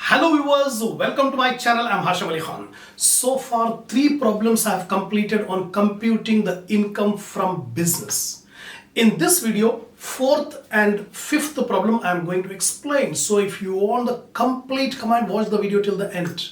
Hello viewers, welcome to my channel. I'm Hasham. So far, 3 problems I have completed on computing the income from business. In this video, 4th and 5th problem I am going to explain. So if you want the complete command, watch the video till the end.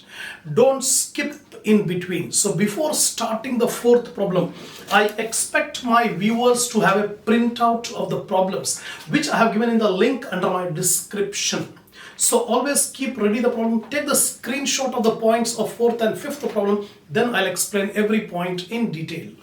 Don't skip in between. So before starting the 4th problem, I expect my viewers to have a printout of the problems which I have given in the link under my description. So always keep ready the problem, take the screenshot of the points of 4th and 5th problem, then I'll explain every point in detail.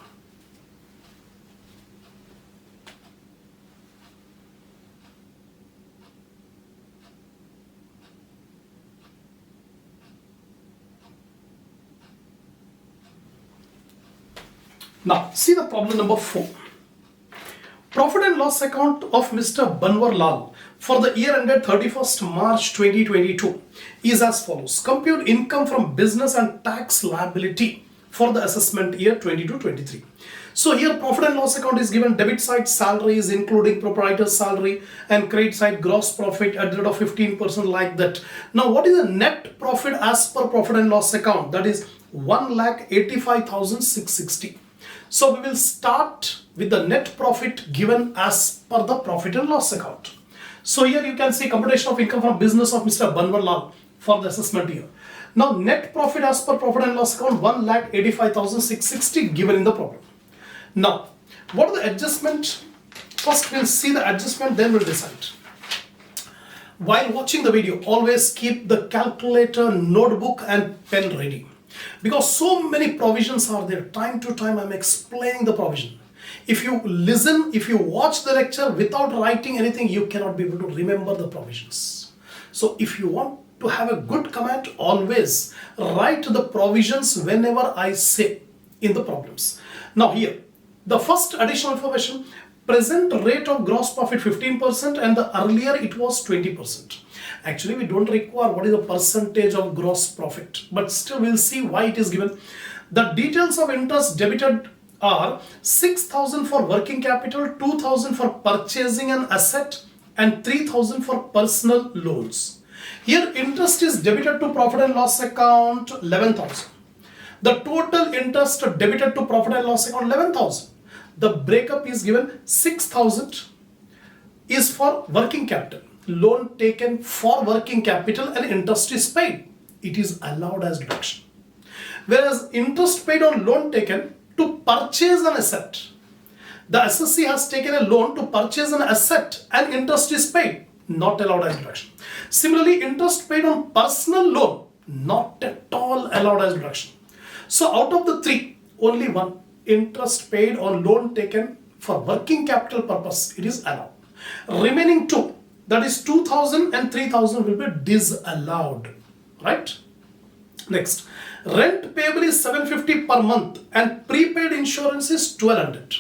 Now see the problem number 4. Profit and loss account of Mr. Banwar Lal for the year ended 31st March 2022 is as follows. Compute income from business and tax liability for the assessment year 22-23. So here profit and loss account is given. Debit side salaries including proprietor's salary and credit side gross profit at the rate of 15% like that. Now what is the net profit as per profit and loss account? That is 1,85,660. So we will start with the net profit given as per the profit and loss account. So here you can see computation of income from business of Mr. Banwar Lal for the assessment year. Now net profit as per profit and loss account 1,85,660 given in the problem. Now what are the adjustment? First we'll see the adjustment, then we'll decide. While watching the video, always keep the calculator, notebook and pen ready. Because so many provisions are there. Time to time I'm explaining the provision. If you listen, if you watch the lecture without writing anything, you cannot be able to remember the provisions. So if you want to have a good command, always write the provisions whenever I say in the problems. Now here, the first additional information, present rate of gross profit 15% and the earlier it was 20%. Actually, we don't require what is the percentage of gross profit, but still we'll see why it is given. The details of interest debited are 6,000 for working capital, 2,000 for purchasing an asset and 3,000 for personal loans. Here interest is debited to profit and loss account 11,000. The total interest debited to profit and loss account 11,000. The breakup is given. 6,000 is for working capital. Loan taken for working capital and interest is paid. It is allowed as deduction. Whereas interest paid on loan taken to purchase an asset. The assessee has taken a loan to purchase an asset and interest is paid. Not allowed as deduction. Similarly, interest paid on personal loan. Not at all allowed as deduction. So out of the 3, only 1, interest paid on loan taken for working capital purpose, it is allowed. Remaining 2, that is 2,000 and 3,000 will be disallowed, right? Next, rent payable is 750 per month and prepaid insurance is 1,200.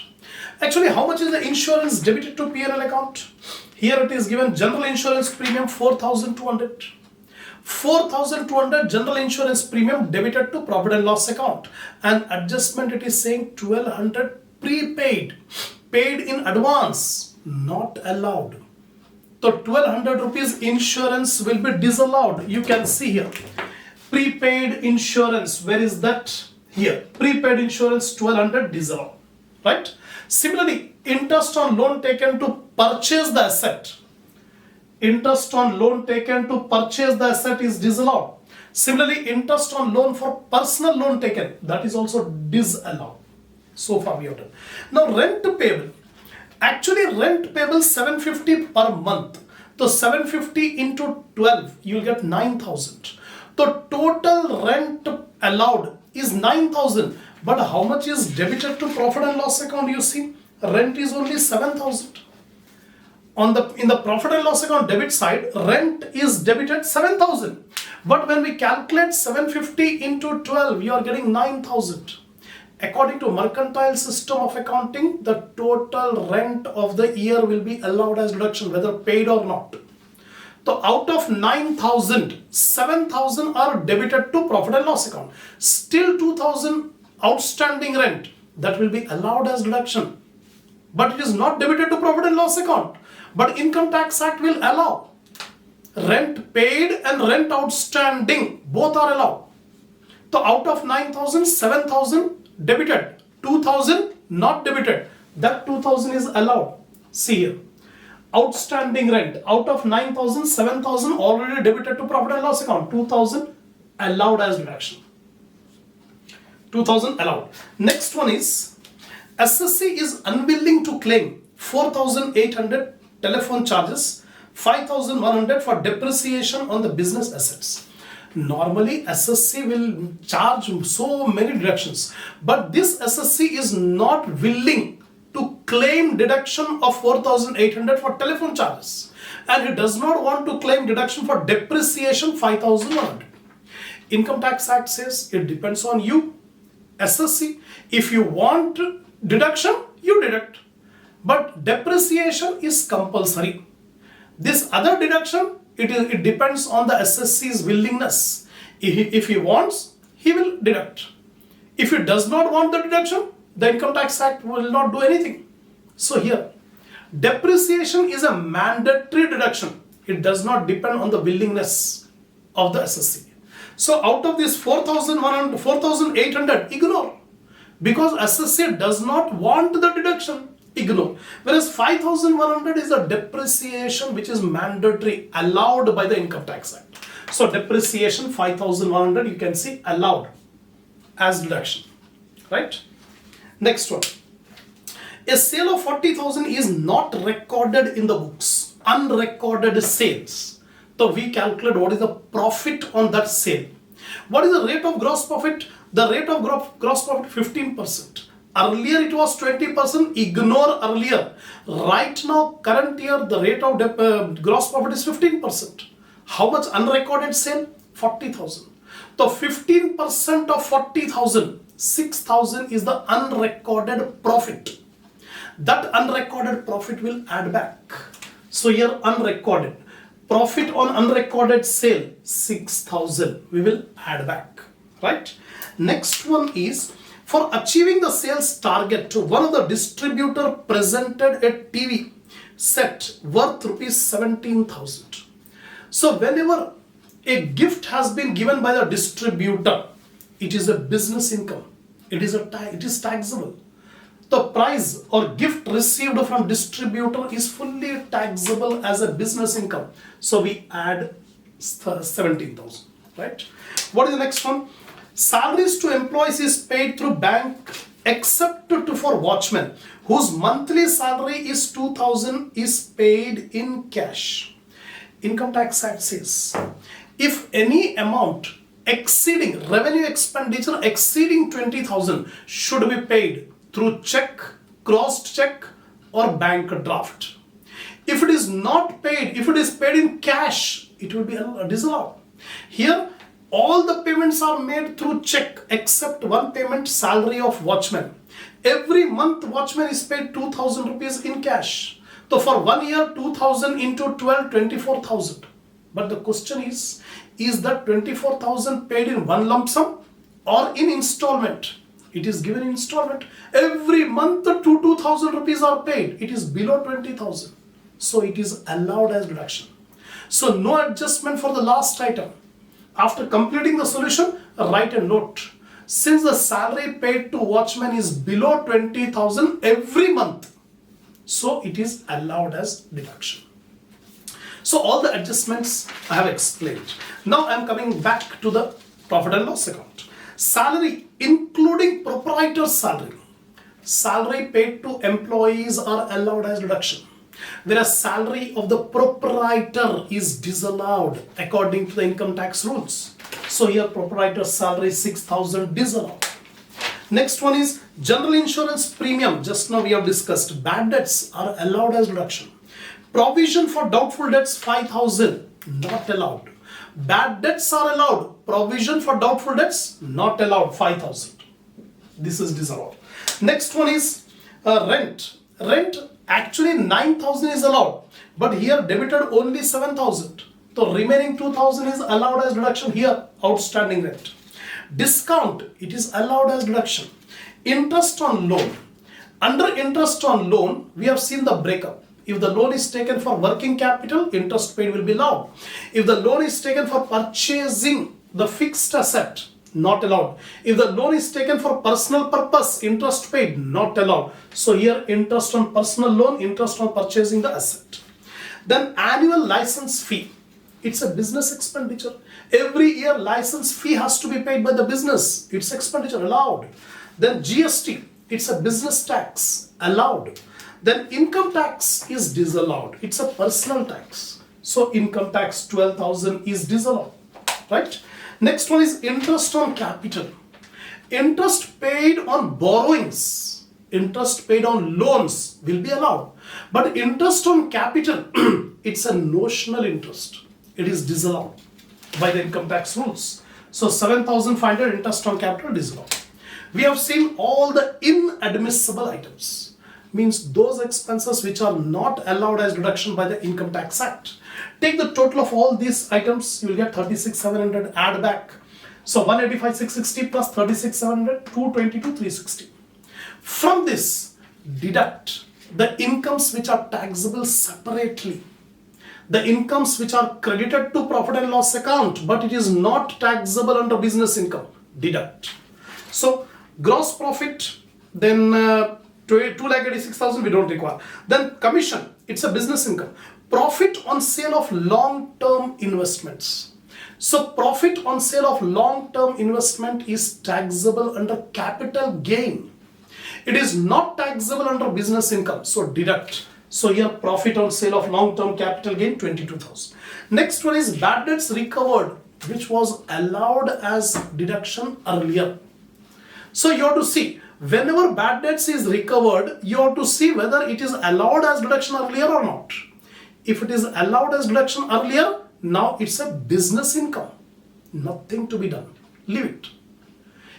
Actually, how much is the insurance debited to P&L account? Here it is given general insurance premium 4,200. 4,200 general insurance premium debited to profit and loss account, and adjustment it is saying 1,200 prepaid, paid in advance, not allowed. So 1,200 rupees insurance will be disallowed. You can see here prepaid insurance. Where is that? Here prepaid insurance 1,200 disallowed, right? Similarly, interest on loan taken to purchase the asset. Interest on loan taken to purchase the asset is disallowed. Similarly, interest on loan for personal loan taken, that is also disallowed. So far we have done. Now rent payable. Actually rent payable 750 per month. So 750 into 12, you will get 9,000. The total rent allowed is 9,000. But how much is debited to profit and loss account? You see, rent is only 7,000. In the profit and loss account debit side, rent is debited 7,000. But when we calculate 750 into 12, you are getting 9,000. According to mercantile system of accounting, the total rent of the year will be allowed as deduction, whether paid or not. So out of 9,000, 7,000 are debited to profit and loss account. Still 2,000 outstanding rent, that will be allowed as deduction. But it is not debited to profit and loss account. But Income Tax Act will allow. rent paid and rent outstanding, both are allowed. So out of 9,000, 7,000 debited, 2,000 not debited. That 2,000 is allowed. See here. Outstanding rent, out of 9,000, 7,000 already debited to profit and loss account. 2,000 allowed as deduction. 2,000 allowed. Next one is, SSC is unwilling to claim 4,800 telephone charges, 5,100 for depreciation on the business assets. Normally SSC will charge so many deductions, but this SSC is not willing to claim deduction of 4,800 for telephone charges, and he does not want to claim deduction for depreciation 5,100. Income Tax Act says it depends on you, SSC. If you want deduction, you deduct, but depreciation is compulsory. This other deduction, it depends on the SSC's willingness. If he wants, he will deduct. If he does not want the deduction, the Income Tax Act will not do anything. So here, depreciation is a mandatory deduction. It does not depend on the willingness of the SSC. So out of this 4,100, 4,800, ignore. Because SSC does not want the deduction, ignore. Whereas 5,100 is a depreciation which is mandatory, allowed by the Income Tax Act. So depreciation 5,100, you can see allowed as deduction, right? Next one. A sale of 40,000 is not recorded in the books. Unrecorded sales. So we calculate what is the profit on that sale. What is the rate of gross profit? The rate of gross profit 15%. Earlier it was 20%. Ignore earlier. Right now, current year, the rate of gross profit is 15%. How much unrecorded sale? 40,000. So 15% of 40,000, 6,000 is the unrecorded profit. That unrecorded profit will add back. So here unrecorded. Profit on unrecorded sale, 6,000. We will add back, right? Next one is, for achieving the sales target, one of the distributor presented a TV set worth rupees 17,000. So whenever a gift has been given by the distributor, it is a business income. It is taxable. The prize or gift received from distributor is fully taxable as a business income. So we add 17,000, right? What is the next one? Salaries to employees is paid through bank except for watchmen whose monthly salary is 2,000 is paid in cash. Income Tax Act says, if any amount exceeding revenue expenditure exceeding 20,000 should be paid through check, crossed check or bank draft. If it is not paid, if it is paid in cash, it will be disallowed. Here, all the payments are made through check except one payment, salary of watchman. Every month watchman is paid 2,000 rupees in cash. So for 1 year, 2,000 into 12, 24,000. But the question is that 24,000 paid in one lump sum or in installment? It is given in installment. Every month the 2,000 rupees are paid. It is below 20,000. So it is allowed as deduction. So no adjustment for the last item. After completing the solution, write a note. Since the salary paid to watchman is below 20,000 every month, so it is allowed as deduction. So all the adjustments I have explained. Now I am coming back to the profit and loss account. Salary including proprietor's salary. Salary paid to employees are allowed as deduction, whereas salary of the proprietor is disallowed according to the income tax rules. So here proprietor's salary 6,000 disallowed. Next one is general insurance premium. Just now we have discussed. Bad debts are allowed as deduction. Provision for doubtful debts 5,000 not allowed. Bad debts are allowed. Provision for doubtful debts not allowed, 5,000. This is disallowed. Next one is rent. Rent, actually 9,000 is allowed, but here debited only 7,000. So remaining 2,000 is allowed as deduction here, outstanding rent. Discount, it is allowed as deduction. Interest on loan. Under interest on loan, we have seen the breakup. If the loan is taken for working capital, interest paid will be allowed. If the loan is taken for purchasing the fixed asset, not allowed. If the loan is taken for personal purpose, interest paid, not allowed. So here interest on personal loan, interest on purchasing the asset. Then annual license fee. It's a business expenditure. Every year license fee has to be paid by the business. It's expenditure, allowed. Then GST, it's a business tax, allowed. Then income tax is disallowed. It's a personal tax. So income tax 12,000 is disallowed, right? Next one is interest on capital. Interest paid on borrowings, interest paid on loans will be allowed. But interest on capital, it's a notional interest. It is disallowed by the income tax rules. So 7,500 interest on capital disallowed. We have seen all the inadmissible items. Means those expenses which are not allowed as deduction by the Income Tax Act. Take the total of all these items, you will get 36,700, add back. So 185,660 plus 36,700, 222,360. From this, deduct the incomes which are taxable separately. The incomes which are credited to profit and loss account, but it is not taxable under business income, deduct. So gross profit, then 2,86,000 we don't require. Then commission, it's a business income. Profit on sale of long-term investments. So profit on sale of long-term investment is taxable under capital gain. It is not taxable under business income, so deduct. So here profit on sale of long-term capital gain 22,000. Next one is bad debts recovered, which was allowed as deduction earlier. So you have to see, whenever bad debts is recovered, you have to see whether it is allowed as deduction earlier or not. If it is allowed as deduction earlier, now it's a business income. Nothing to be done. Leave it.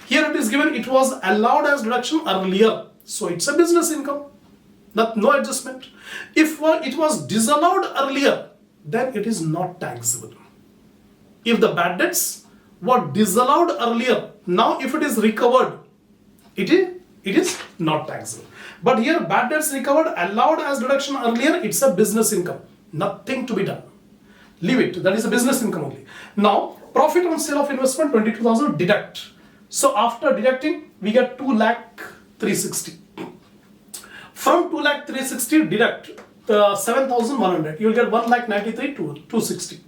Here it is given it was allowed as deduction earlier. So it's a business income. No adjustment. If it was disallowed earlier, then it is not taxable. If the bad debts were disallowed earlier, now if it is recovered, it is not taxable. But here bad debts recovered allowed as deduction earlier, it's a business income. Nothing to be done. Leave it. That is a business income only. Now profit on sale of investment 22,000 deduct. So after deducting we get 2,360. From 2,360 deduct 7,100. You will get 1,93,260.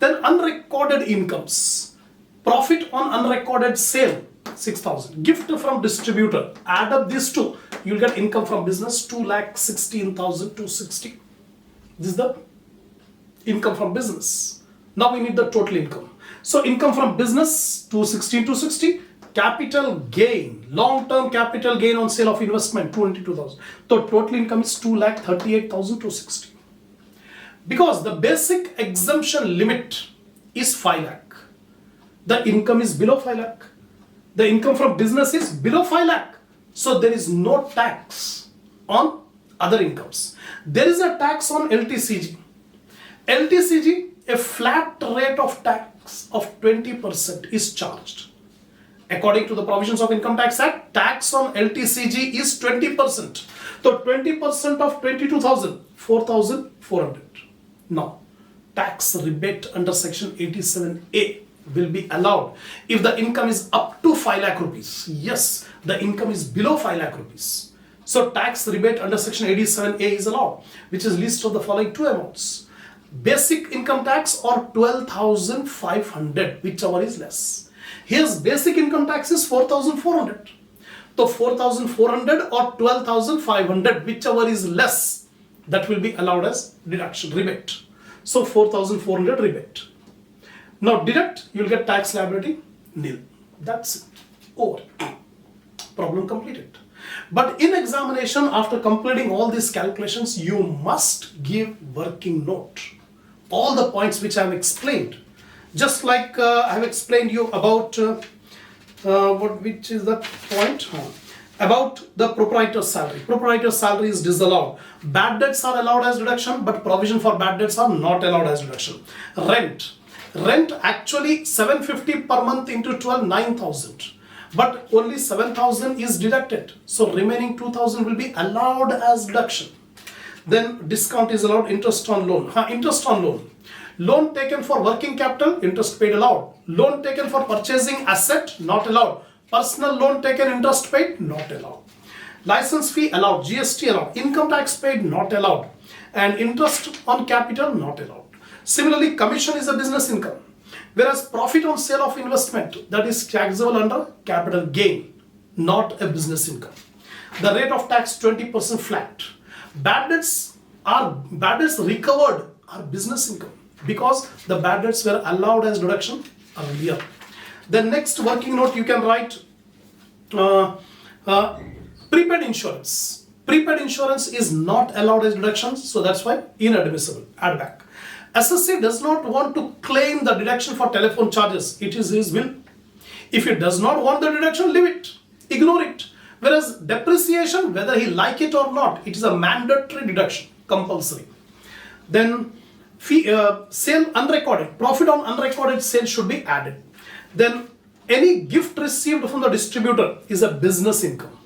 Then unrecorded incomes. Profit on unrecorded sale 6,000. Gift from distributor. Add up these two. You will get income from business 2,16,260. This is the income from business. Now we need the total income. So income from business 216,260. Capital gain, long-term capital gain on sale of investment 22,000. So total income is 2,38,260. Because the basic exemption limit is 5 lakh. The income is below 5 lakh. The income from business is below 5 lakh. So there is no tax on other incomes. There is a tax on LTCG. LTCG, a flat rate of tax of 20% is charged. According to the provisions of Income Tax Act, tax on LTCG is 20%. So 20% of 22,000, 4,400. Now, tax rebate under section 87A will be allowed if the income is up to 5 lakh rupees. Yes, the income is below 5 lakh rupees. So tax rebate under section 87A is allowed, which is list of the following two amounts. Basic income tax or 12,500, whichever is less. Here's basic income tax is 4,400. So 4,400 or 12,500, whichever is less, that will be allowed as deduction, rebate. So 4,400 rebate. Now deduct, you will get tax liability nil. That's it. Over. Problem completed. But in examination, after completing all these calculations, you must give working note. All the points which I have explained. Just like I have explained you about which is the point? About the proprietor's salary. Proprietor's salary is disallowed. Bad debts are allowed as deduction, but provision for bad debts are not allowed as deduction. Rent. Rent actually 750 per month into 12, 9,000. But only 7,000 is deducted. So remaining 2,000 will be allowed as deduction. Then discount is allowed, interest on loan. Interest on loan. Loan taken for working capital, interest paid allowed. Loan taken for purchasing asset, not allowed. Personal loan taken, interest paid, not allowed. License fee allowed, GST allowed. Income tax paid, not allowed. And interest on capital, not allowed. Similarly, commission is a business income. Whereas profit on sale of investment, that is taxable under capital gain, not a business income. The rate of tax 20% flat. Bad debts recovered are business income because the bad debts were allowed as deduction earlier. The next working note you can write prepaid insurance. Prepaid insurance is not allowed as deduction, so that's why inadmissible. Add back. SSC does not want to claim the deduction for telephone charges. It is his will. If he does not want the deduction, leave it. Ignore it. Whereas depreciation, whether he like it or not, it is a mandatory deduction, compulsory. Then sale unrecorded, profit on unrecorded sale should be added. Then any gift received from the distributor is a business income.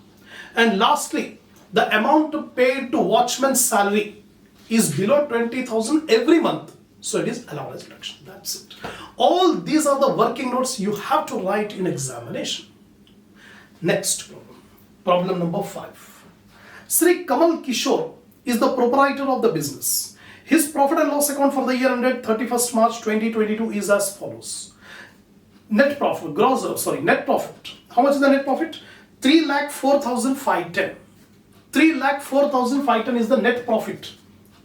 And lastly, the amount paid to watchman's salary is below 20,000 every month, so it is allowed as deduction. That's it. All these are the working notes you have to write in examination. Next problem, problem number 5. Sri Kamal Kishore is the proprietor of the business. His profit and loss account for the year ended 31st March 2022 is as follows. Net profit. How much is the net profit? 3,04,510. 3,04,510 is the net profit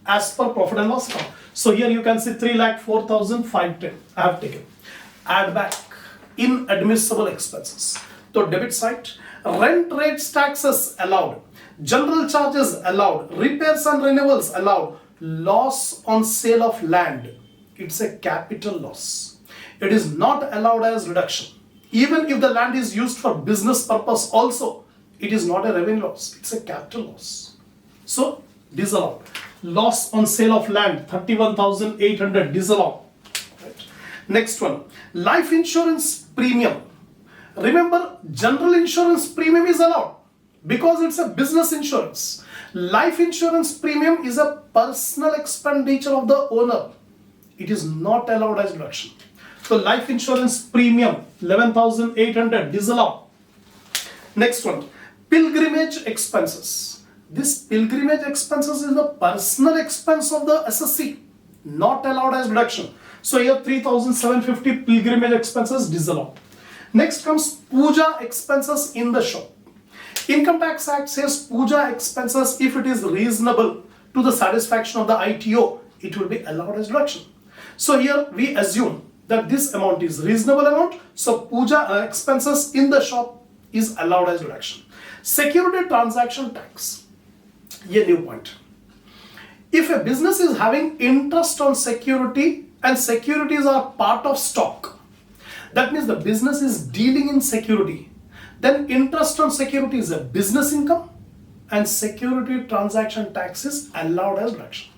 as per profit and loss account. So here you can see 3,04,510. I have taken. Add back inadmissible expenses. So debit side, rent rates taxes allowed, general charges allowed, repairs and renewals allowed, loss on sale of land. It's a capital loss. It is not allowed as reduction. Even if the land is used for business purpose also, it is not a revenue loss. It's a capital loss. So disallowed. Loss on sale of land, 31,800, disallowed. Right. Next one, life insurance premium. Remember, general insurance premium is allowed because it's a business insurance. Life insurance premium is a personal expenditure of the owner. It is not allowed as deduction. So life insurance premium 11,800, disallowed. Next one, pilgrimage expenses. This pilgrimage expenses is the personal expense of the SSC, not allowed as deduction. So here 3,750 pilgrimage expenses, disallowed. Next comes puja expenses in the shop. Income Tax Act says puja expenses, if it is reasonable to the satisfaction of the ITO, it will be allowed as deduction. So here we assume that this amount is reasonable amount, so puja expenses in the shop is allowed as deduction. Security transaction tax, a new point. If a business is having interest on security and securities are part of stock, that means the business is dealing in security, then interest on security is a business income and security transaction tax is allowed as deduction.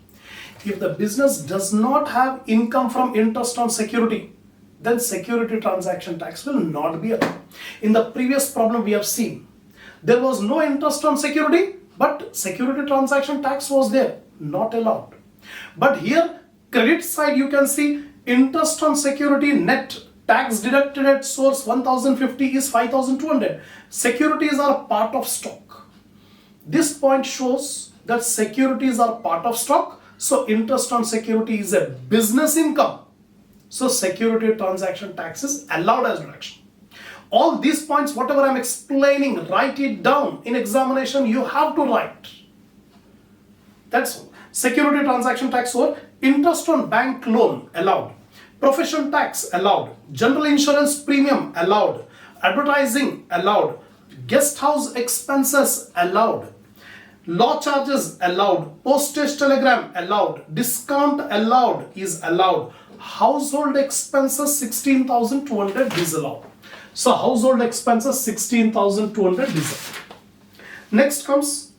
If the business does not have income from interest on security, then security transaction tax will not be allowed. In the previous problem we have seen, there was no interest on security, but security transaction tax was there, not allowed. But here, credit side you can see interest on security net tax deducted at source 1,050 is 5,200. Securities are part of stock. This point shows that securities are part of stock. So interest on security is a business income. So security transaction tax is allowed as deduction. All these points, whatever I am explaining, write it down. In examination, you have to write. That's all. Security transaction tax or interest on bank loan allowed. Profession tax allowed. General insurance premium allowed. Advertising allowed. Guest house expenses allowed. Law charges allowed. Postage telegram allowed. Discount allowed is allowed. Household expenses 16,200 disallowed. So household expenses 16,200 disallowed. Next comes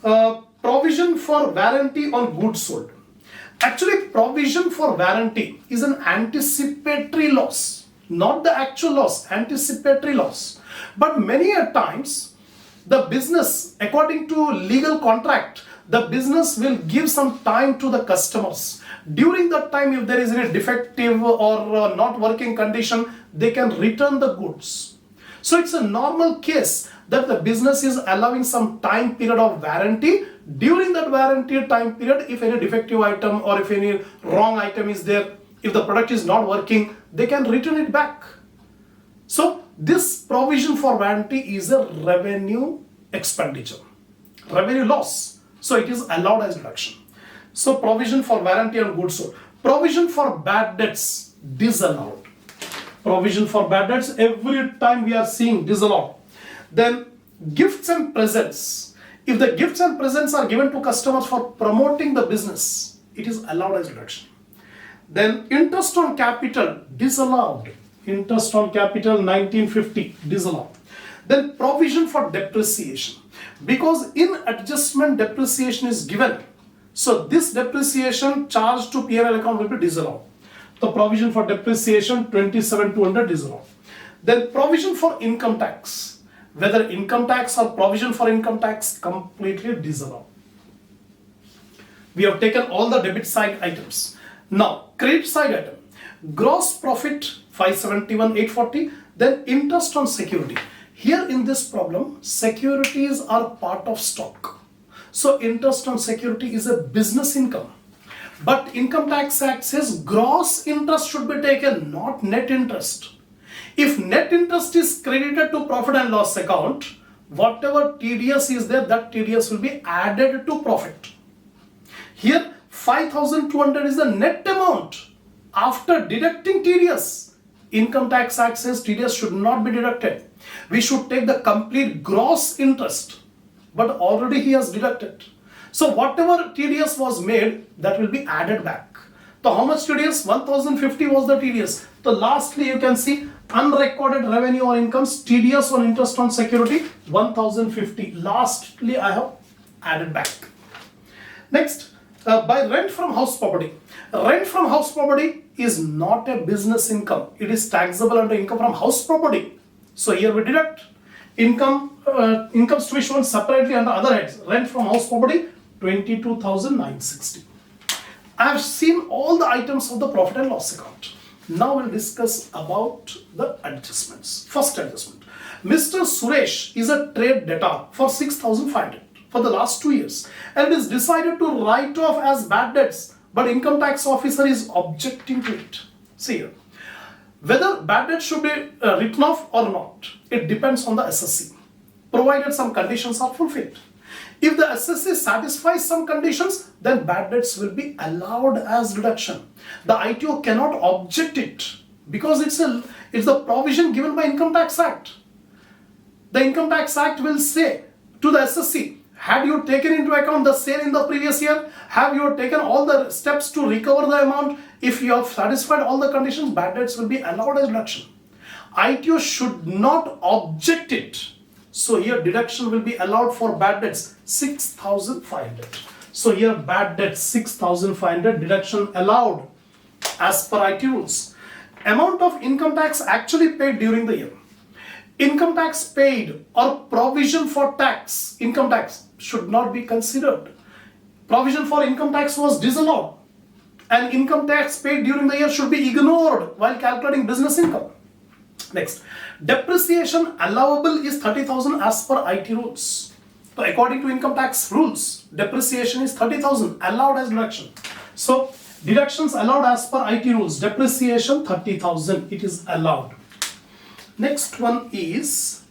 provision for warranty on goods sold. Actually, provision for warranty is an anticipatory loss, not the actual loss, anticipatory loss. But many a times, the business, according to legal contract, the business will give some time to the customers. During that time, if there is any defective or not working condition, they can return the goods. So it's a normal case that the business is allowing some time period of warranty. During that warranty time period, if any defective item or if any wrong item is there, if the product is not working, they can return it back. So this provision for warranty is a revenue expenditure, revenue loss. So it is allowed as deduction. So provision for warranty on goods sold. Provision for bad debts, disallowed. Provision for bad debts, every time we are seeing disallowed. Then gifts and presents. If the gifts and presents are given to customers for promoting the business, it is allowed as deduction. Then interest on capital, disallowed. Interest on capital 1950, disallowed. Then provision for depreciation. Because in adjustment depreciation is given, so this depreciation charged to P&L account will be disallowed. The provision for depreciation 27,200 disallowed. Then provision for income tax, whether income tax or provision for income tax, completely disallowed. We have taken all the debit side items. Now credit side item, gross profit 571,840. Then interest on security. Here in this problem, securities are part of stock. So interest on security is a business income. But Income Tax Act says gross interest should be taken, not net interest. If net interest is credited to profit and loss account, whatever TDS is there, that TDS will be added to profit. Here 5,200 is the net amount after deducting TDS. Income Tax Act says TDS should not be deducted. We should take the complete gross interest, but already he has deducted. So whatever TDS was made, that will be added back. So how much TDS? 1,050 was the TDS. So lastly you can see unrecorded revenue or incomes, TDS on interest on security 1,050. Lastly I have added back. Next, by rent from house property. Rent from house property is not a business income. It is taxable under income from house property. So here we deduct incomes to be shown separately under other heads. Rent from house property 22,960. I have seen all the items of the profit and loss account. Now we'll discuss about the adjustments. First adjustment. Mr. Suresh is a trade debtor for 6,500 for the last 2 years and it is decided to write off as bad debts, but income tax officer is objecting to it. See here. Whether bad debt should be written off or not, it depends on the SSC, provided some conditions are fulfilled. If the SSC satisfies some conditions, then bad debts will be allowed as deduction. The ITO cannot object it because it's the provision given by Income Tax Act. The Income Tax Act will say to the SSC, have you taken into account the sale in the previous year? Have you taken all the steps to recover the amount? If you have satisfied all the conditions, bad debts will be allowed as deduction. ITO should not object it. So here deduction will be allowed for bad debts 6,500. So here bad debts 6,500, deduction allowed as per IT rules. Amount of income tax actually paid during the year. Income tax paid or provision for tax, income tax should not be considered. Provision for income tax was disallowed and income tax paid during the year should be ignored while calculating business income. Next, depreciation allowable is 30,000 as per IT rules. So according to income tax rules, depreciation is 30,000 allowed as deduction. So deductions allowed as per IT rules, depreciation 30,000, it is allowed. Next one is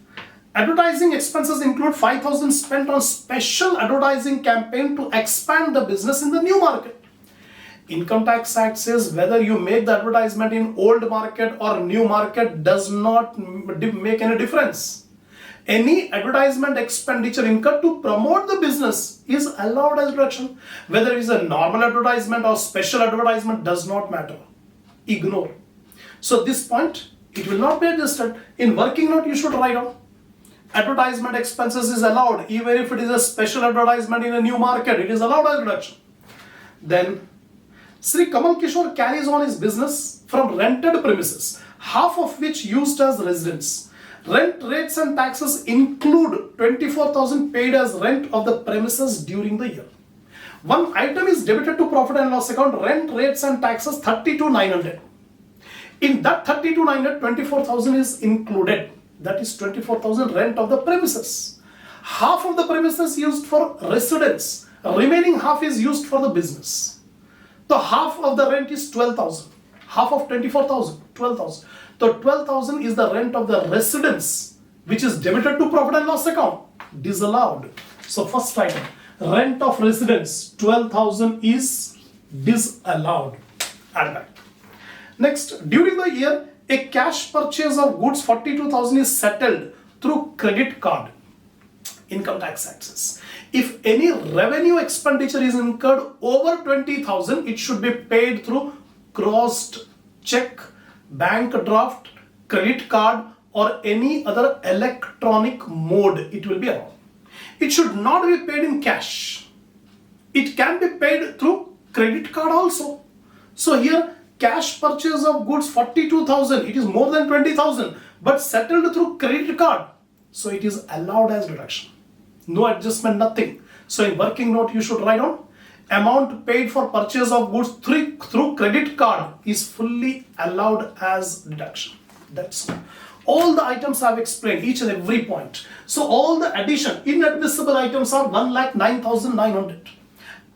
advertising expenses include 5,000 spent on special advertising campaign to expand the business in the new market. Income Tax Act says whether you make the advertisement in old market or new market does not make any difference. Any advertisement expenditure incurred to promote the business is allowed as deduction. Whether it is a normal advertisement or special advertisement does not matter. Ignore. So this point, it will not be adjusted. In working note, you should write down. Advertisement expenses is allowed even if it is a special advertisement in a new market. It is allowed as deduction. Then Sri Kamal Kishore carries on his business from rented premises, half of which used as residence. Rent rates and taxes include 24,000 paid as rent of the premises during the year. One item is debited to profit and loss account, rent, rates and taxes 32,900. In that 32,900, 24,000 is included. That is 24,000 rent of the premises. Half of the premises used for residence. Remaining half is used for the business. The half of the rent is 12,000. Half of 24,000, 12,000. So 12,000 is the rent of the residence, which is debited to profit and loss account. Disallowed. So first item, rent of residence 12,000 is disallowed. Add back. Next, during the year, a cash purchase of goods 42,000 is settled through credit card. Income tax access. If any revenue expenditure is incurred over 20,000, it should be paid through crossed check, bank draft, credit card, or any other electronic mode. It will be allowed. It should not be paid in cash. It can be paid through credit card also. So here, cash purchase of goods 42,000, it is more than 20,000, but settled through credit card. So it is allowed as deduction. No adjustment, nothing. So in working note, you should write on amount paid for purchase of goods through credit card is fully allowed as deduction. That's all the items I have explained, each and every point. So all the addition, inadmissible items are 1,09,900.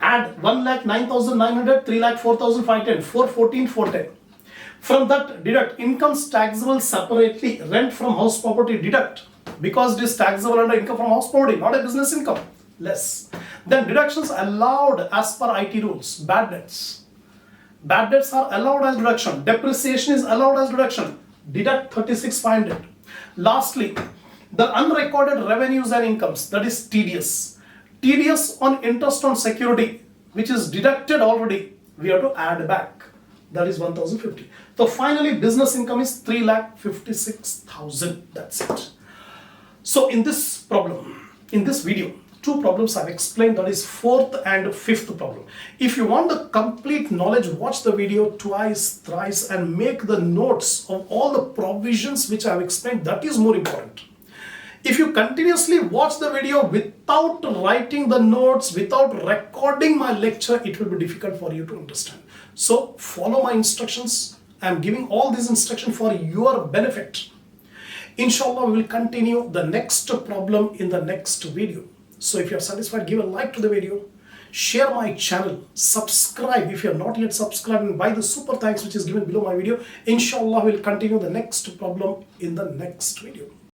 Add 1,09,900, 3,04,510, 414, 410. From that, deduct incomes taxable separately, rent from house property deduct, because it is taxable under income from house property, not a business income, less. Then deductions allowed as per IT rules. Bad debts. Bad debts are allowed as deduction. Depreciation is allowed as deduction. Deduct 36,500. Lastly, the unrecorded revenues and incomes, that is TDS. TDS on interest on security, which is deducted already, we have to add back. That is 1,050. So finally, business income is 3,56,000. That's it. So in this problem, in this video, two problems I've explained, that is fourth and fifth problem. If you want the complete knowledge, watch the video twice, thrice, and make the notes of all the provisions which I've explained. That is more important. If you continuously watch the video without writing the notes, without recording my lecture, it will be difficult for you to understand. So follow my instructions. I am giving all these instructions for your benefit. Inshallah, we will continue the next problem in the next video. So if you are satisfied, give a like to the video, share my channel, subscribe if you are not yet subscribed, and buy the super thanks which is given below my video. Inshallah, we will continue the next problem in the next video.